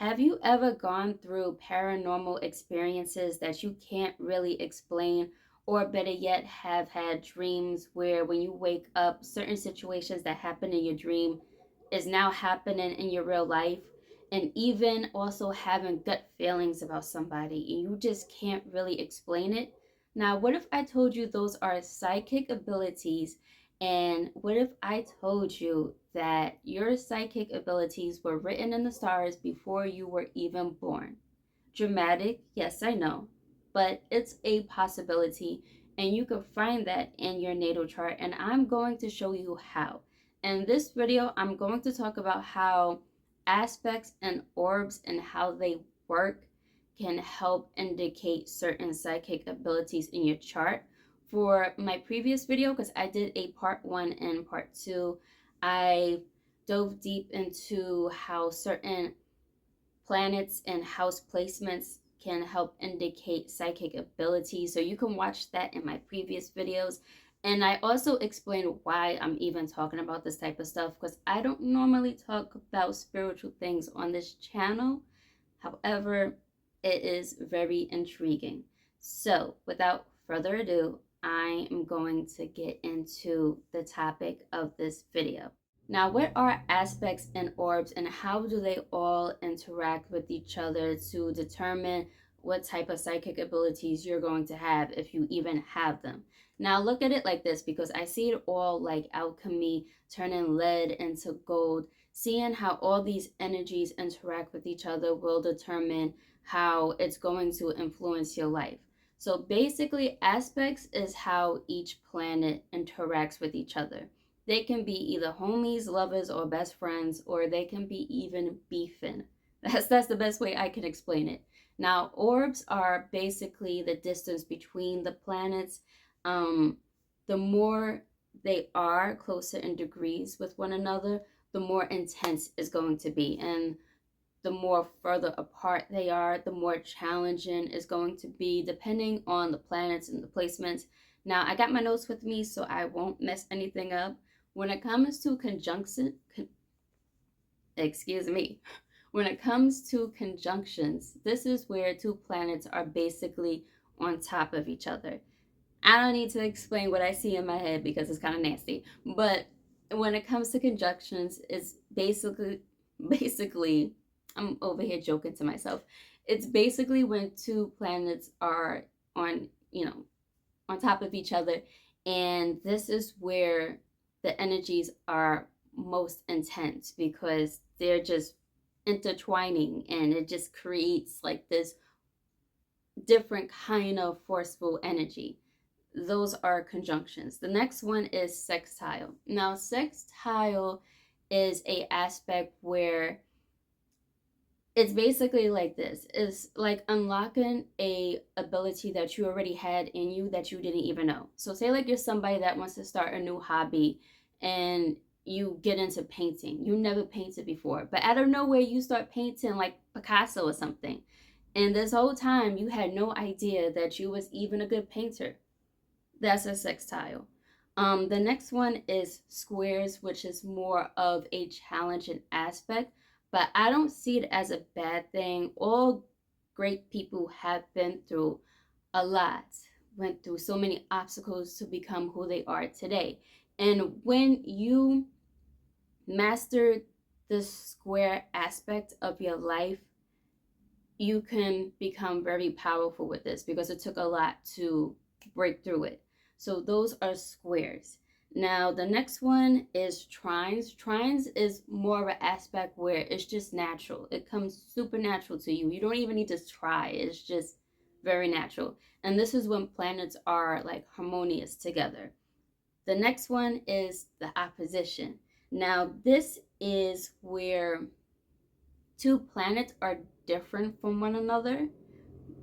Have you ever gone through paranormal experiences that you can't really explain, or better yet, have had dreams where when you wake up, certain situations that happen in your dream is now happening in your real life? And even also having gut feelings about somebody and you just can't really explain it? Now, what if I told you those are psychic abilities? And what if I told you that your psychic abilities were written in the stars before you were even born? Dramatic, yes, I know, but it's a possibility, and you can find that in your natal chart, and I'm going to show you how. In this video, I'm going to talk about how aspects and orbs and how they work can help indicate certain psychic abilities in your chart. For my previous video, because I did a part 1 and part 2, I dove deep into how certain planets and house placements can help indicate psychic abilities. So you can watch that in my previous videos. And I also explained why I'm even talking about this type of stuff, because I don't normally talk about spiritual things on this channel. However, it is very intriguing. So without further ado, I am going to get into the topic of this video. Now, what are aspects and orbs, and how do they all interact with each other to determine what type of psychic abilities you're going to have if you even have them? Now, look at it like this, because I see it all like alchemy, turning lead into gold. Seeing how all these energies interact with each other will determine how it's going to influence your life. So basically, aspects is how each planet interacts with each other. They can be either homies, lovers, or best friends, or they can be even beefing. That's the best way I can explain it. Now, orbs are basically the distance between the planets. The more they are closer in degrees with one another, the more intense it's going to be. And the more further apart they are, the more challenging it's going to be, depending on the planets and the placements. Now, I got my notes with me, so I won't mess anything up. When it comes to excuse me, when it comes to conjunctions, this is where two planets are basically on top of each other. I don't need to explain what I see in my head because it's kind of nasty. But when it comes to conjunctions, it's basically, I'm over here joking to myself. It's basically when two planets are on, on top of each other. And this is where the energies are most intense because they're just intertwining, and it just creates like this different kind of forceful energy. Those are conjunctions. The next one is sextile. Now, sextile is a aspect where it's basically like this. It's like unlocking a ability that you already had in you that you didn't even know. So say like you're somebody that wants to start a new hobby and you get into painting. You never painted before, but out of nowhere you start painting like Picasso or something. And this whole time you had no idea that you was even a good painter. That's a sextile. The next one is squares, which is more of a challenging aspect, but I don't see it as a bad thing. All great people have been through a lot, went through so many obstacles to become who they are today. And when you master the square aspect of your life, you can become very powerful with this because it took a lot to break through it. So those are squares. Now the next one is trines. Trines is more of an aspect where it's just natural. It comes supernatural to you. You don't even need to try. It's just very natural. And this is when planets are like harmonious together. The next one is the opposition. Now this is where two planets are different from one another,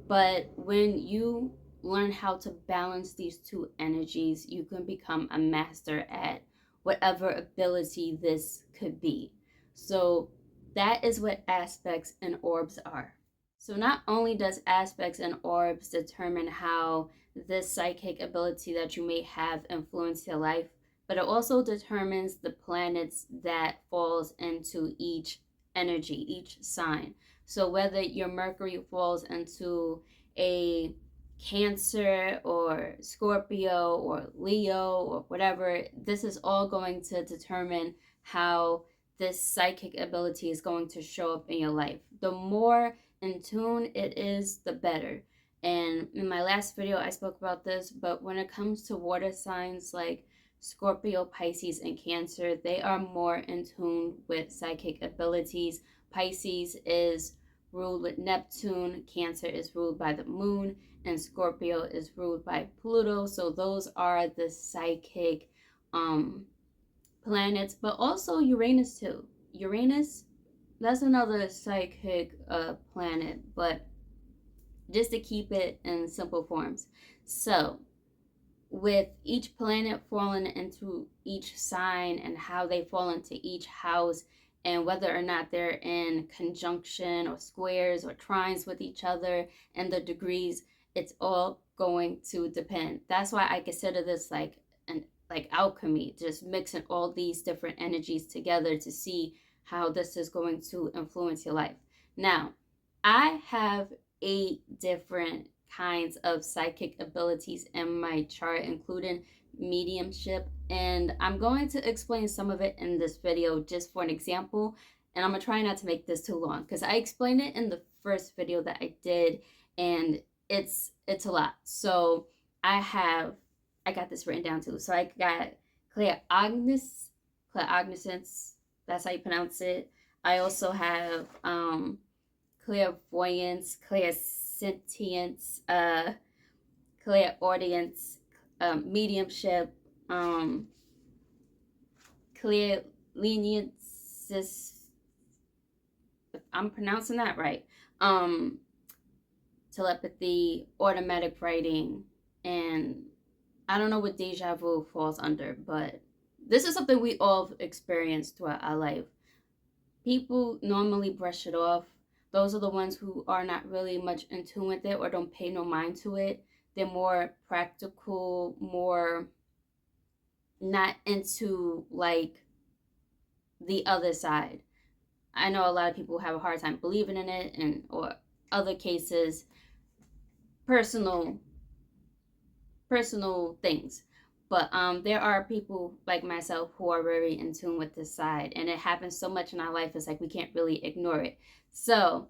but when you learn how to balance these two energies, you can become a master at whatever ability this could be. So that is what aspects and orbs are. So not only does aspects and orbs determine how this psychic ability that you may have influence your life, but it also determines the planets that falls into each energy, each sign. So whether your Mercury falls into a Cancer or Scorpio or Leo or whatever, this is all going to determine how this psychic ability is going to show up in your life. The more in tune it is, the better. And in my last video, I spoke about this, but when it comes to water signs like Scorpio, Pisces, and Cancer, they are more in tune with psychic abilities. Pisces is ruled with Neptune, Cancer is ruled by the moon, and Scorpio is ruled by Pluto. So those are the psychic planets, but also Uranus too. Uranus, that's another psychic planet, but just to keep it in simple forms. So with each planet falling into each sign and how they fall into each house and whether or not they're in conjunction or squares or trines with each other and the degrees, it's all going to depend. That's why I consider this like alchemy, just mixing all these different energies together to see how this is going to influence your life. Now, I have 8 different kinds of psychic abilities in my chart, including mediumship. And I'm going to explain some of it in this video just for an example. And I'm going to try not to make this too long because I explained it in the first video that I did, and it's a lot. So I got this written down too. So I got clairognoscence, that's how you pronounce it. I also have clairvoyance, clairsentience, clairaudience, mediumship, clairlenience, if I'm pronouncing that right, telepathy, automatic writing, and I don't know what deja vu falls under, but this is something we all experience throughout our life. People normally brush it off. Those are the ones who are not really much in tune with it or don't pay no mind to it. They're more practical, more not into like the other side. I know a lot of people have a hard time believing in it, and or other cases, personal things. But there are people like myself who are very in tune with this side, and it happens so much in our life. It's like we can't really ignore it. So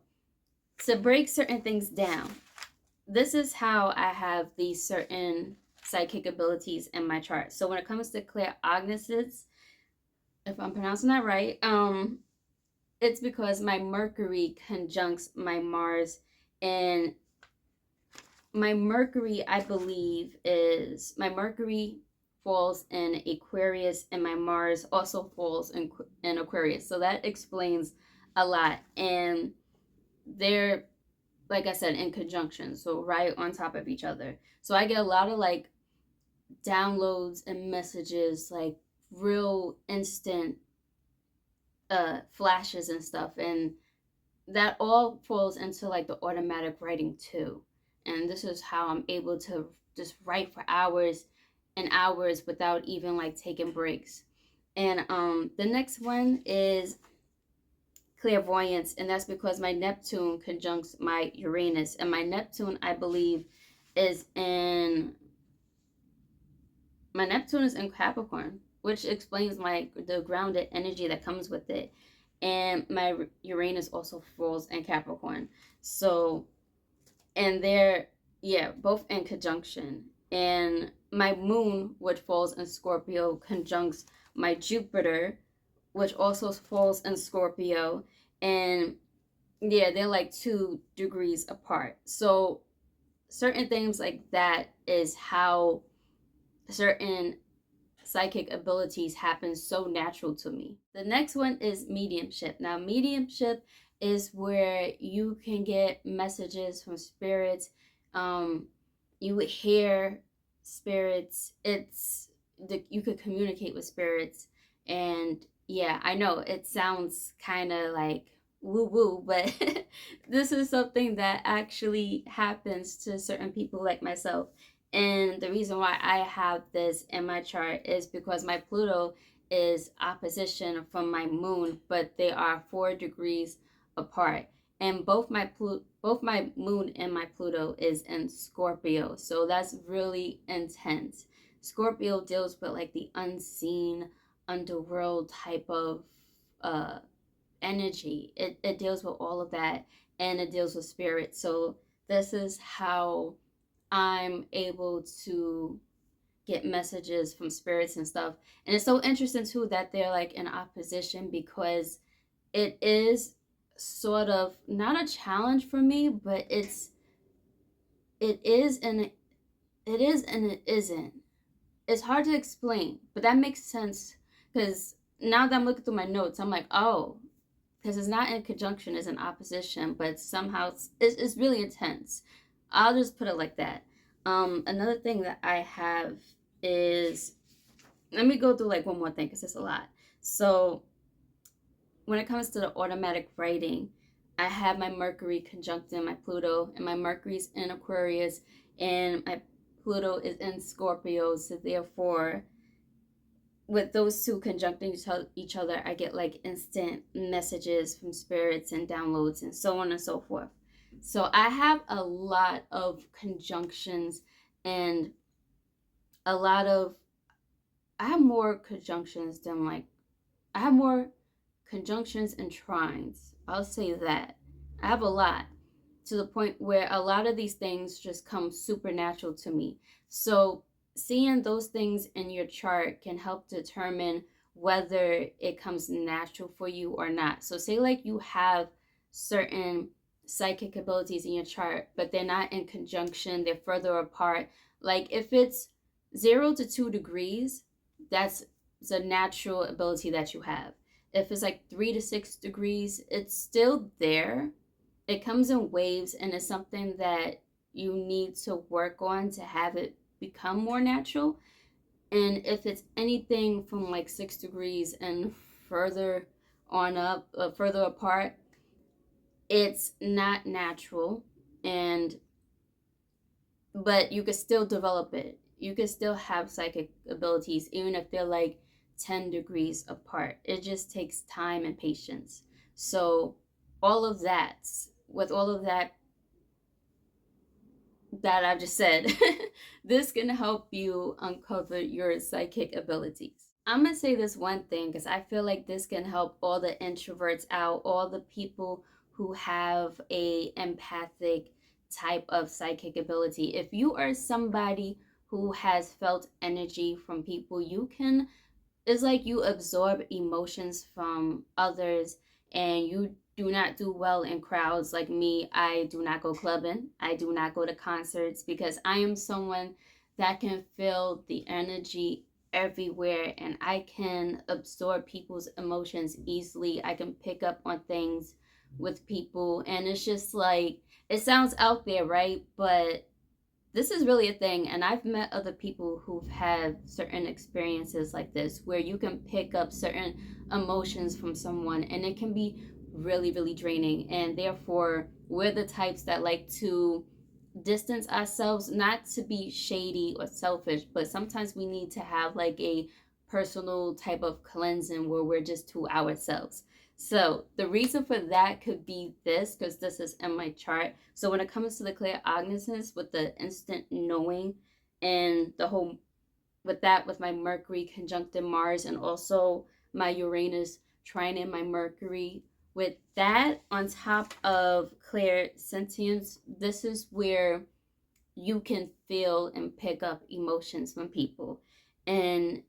to break certain things down, this is how I have these certain psychic abilities in my chart. So when it comes to clairognoscence, if I'm pronouncing that right, it's because my Mercury conjuncts my Mars, and my Mercury, I believe, is my Mercury falls in Aquarius, and my Mars also falls in Aquarius. So that explains a lot. And they're, like I said, in conjunction, so right on top of each other. So I get a lot of like downloads and messages, like real instant flashes and stuff, and that all falls into like the automatic writing too. And this is how I'm able to just write for hours and hours without even like taking breaks. And the next one is clairvoyance, and that's because my Neptune conjuncts my Uranus, and my Neptune, I believe, is in Capricorn, which explains the grounded energy that comes with it. And my Uranus also falls in Capricorn. So, and they're, yeah, both in conjunction. And my moon, which falls in Scorpio, conjuncts my Jupiter, which also falls in Scorpio. And yeah, they're like 2 degrees apart. So certain things like that is how certain psychic abilities happen so natural to me. The next one is mediumship. Now, mediumship is where you can get messages from spirits. You would hear spirits. You could communicate with spirits. And yeah, I know it sounds kind of like woo woo, but this is something that actually happens to certain people like myself. And the reason why I have this in my chart is because my Pluto is opposition from my moon, but they are 4 degrees apart. and both my moon and my Pluto is in Scorpio, so that's really intense. Scorpio deals with like the unseen underworld type of uh energy. It deals with all of that, and it deals with spirit. So this is how I'm able to get messages from spirits and stuff. And it's so interesting too that they're like in opposition, because it is sort of not a challenge for me, but it is and it is and it isn't. It's hard to explain, but that makes sense, because now that I'm looking through my notes, I'm like, oh, because it's not in conjunction, it's in opposition, but somehow it's really intense. I'll just put it like that. Another thing that I have is, let me go through like one more thing because it's a lot. So when it comes to the automatic writing, I have my Mercury conjuncting my Pluto, and my Mercury's in Aquarius, and my Pluto is in Scorpio. So therefore, with those two conjuncting each other, I get like instant messages from spirits and downloads and so on and so forth. So I have a lot of conjunctions, and a lot of, I have more conjunctions than like, I have more conjunctions and trines. I'll say that. I have a lot, to the point where a lot of these things just come supernatural to me. So seeing those things in your chart can help determine whether it comes natural for you or not. So say like you have certain psychic abilities in your chart, but they're not in conjunction, they're further apart. Like if it's 0 to 2 degrees, that's a natural ability that you have. If it's like 3 to 6 degrees, it's still there. It comes in waves, and it's something that you need to work on to have it become more natural. And if it's anything from like 6 degrees and further on up, further apart, it's not natural. And but you can still develop it. You can still have psychic abilities even if they're like 10 degrees apart. It just takes time and patience. So all of that, with all of that I've just said, this can help you uncover your psychic abilities. I'm gonna say this one thing because I feel like this can help all the introverts out, all the people who have a empathic type of psychic ability. If you are somebody who has felt energy from people, you can, it's like you absorb emotions from others, and you do not do well in crowds. Like me, I do not go clubbing, I do not go to concerts, because I am someone that can feel the energy everywhere, and I can absorb people's emotions easily. I can pick up on things with people, and it's just like, it sounds out there, right? But this is really a thing, and I've met other people who've had certain experiences like this, where you can pick up certain emotions from someone, and it can be really, really draining. And therefore, we're the types that like to distance ourselves, not to be shady or selfish, but sometimes we need to have like a personal type of cleansing where we're just to ourselves. So the reason for that could be this, because this is in my chart. So when it comes to the clairognosis with the instant knowing, and the whole, with that, with my Mercury conjuncting Mars, and also my Uranus trining my Mercury, with that on top of clairsentience, this is where you can feel and pick up emotions from people. And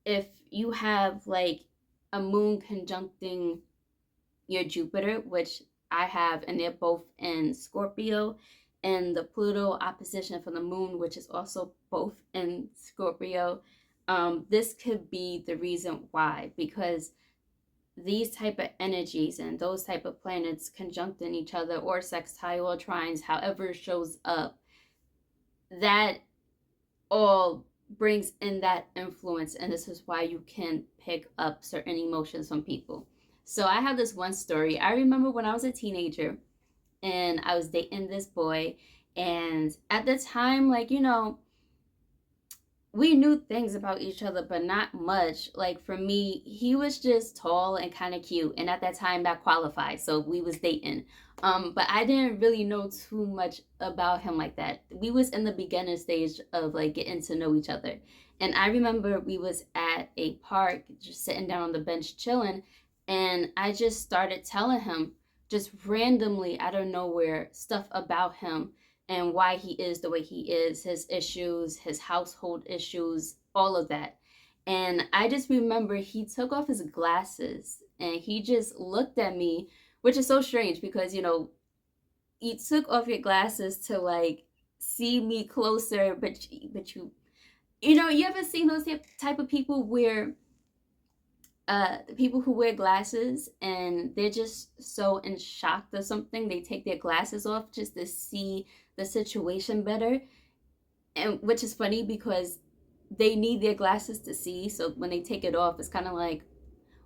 if you have like a moon conjuncting your Jupiter, which I have, and they're both in Scorpio, and the Pluto opposition for the moon, which is also both in Scorpio, this could be the reason why, because these type of energies and those type of planets conjuncting each other, or sextile or trines, however it shows up, that all brings in that influence, and this is why you can pick up certain emotions from people. So I have this one story. I remember when I was a teenager and I was dating this boy, and at the time, like, you know, we knew things about each other, but not much. Like for me, he was just tall and kind of cute, and at that time that qualified, so we was dating. But I didn't really know too much about him like that. We was in the beginner stage of like getting to know each other, and I remember we was at a park, just sitting down on the bench chilling, and I just started telling him just randomly out of nowhere stuff about him and why he is the way he is, his issues, his household issues, all of that. And I just remember he took off his glasses and he just looked at me, which is so strange because, you took off your glasses to like see me closer, but you ever seen those type of people where the people who wear glasses and they're just so in shock or something, they take their glasses off just to see the situation better, and which is funny because they need their glasses to see, so when they take it off it's kind of like,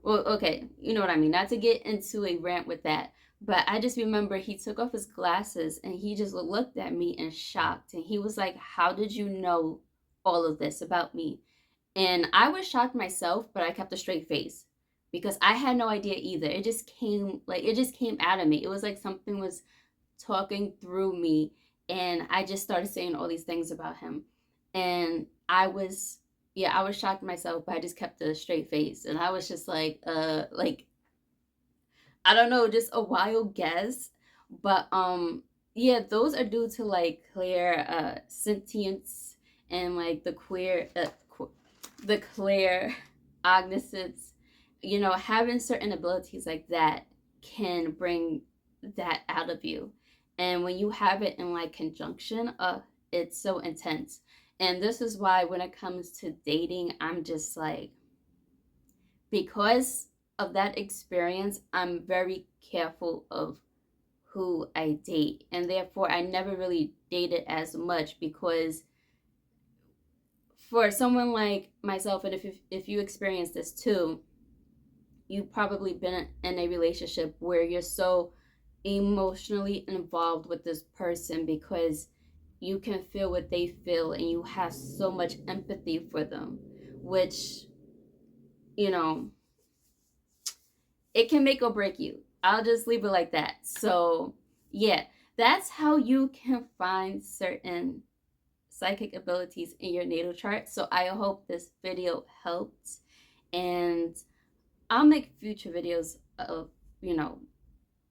well, okay, you know what I mean, not to get into a rant with that, but I just remember he took off his glasses and he just looked at me in shocked and he was like, how did you know all of this about me? And I was shocked myself, but I kept a straight face because I had no idea either. It just came out of me. It was like something was talking through me, and I just started saying all these things about him. And I was shocked myself, but I just kept a straight face. And I was just like I don't know, just a wild guess. But yeah, those are due to like clear sentience and like the clear ognises. Having certain abilities like that can bring that out of you. And when you have it in like conjunction, it's so intense. And this is why when it comes to dating, I'm just like, because of that experience, I'm very careful of who I date. And therefore, I never really dated as much because for someone like myself, and if you experience this too, you've probably been in a relationship where you're so emotionally involved with this person because you can feel what they feel and you have so much empathy for them, which, you know, it can make or break you. I'll just leave it like that. So, yeah, that's how you can find certain psychic abilities in your natal chart. So, I hope this video helped. And I'll make future videos of, you know,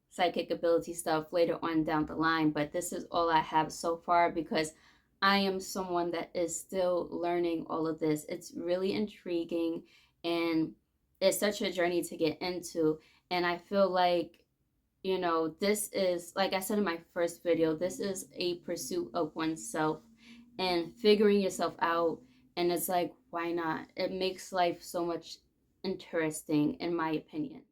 psychic ability stuff later on down the line. But this is all I have so far because I am someone that is still learning all of this. It's really intriguing and it's such a journey to get into. And I feel like, this is, like I said in my first video, this is a pursuit of oneself and figuring yourself out. And it's like, why not? It makes life so much interesting, in my opinion.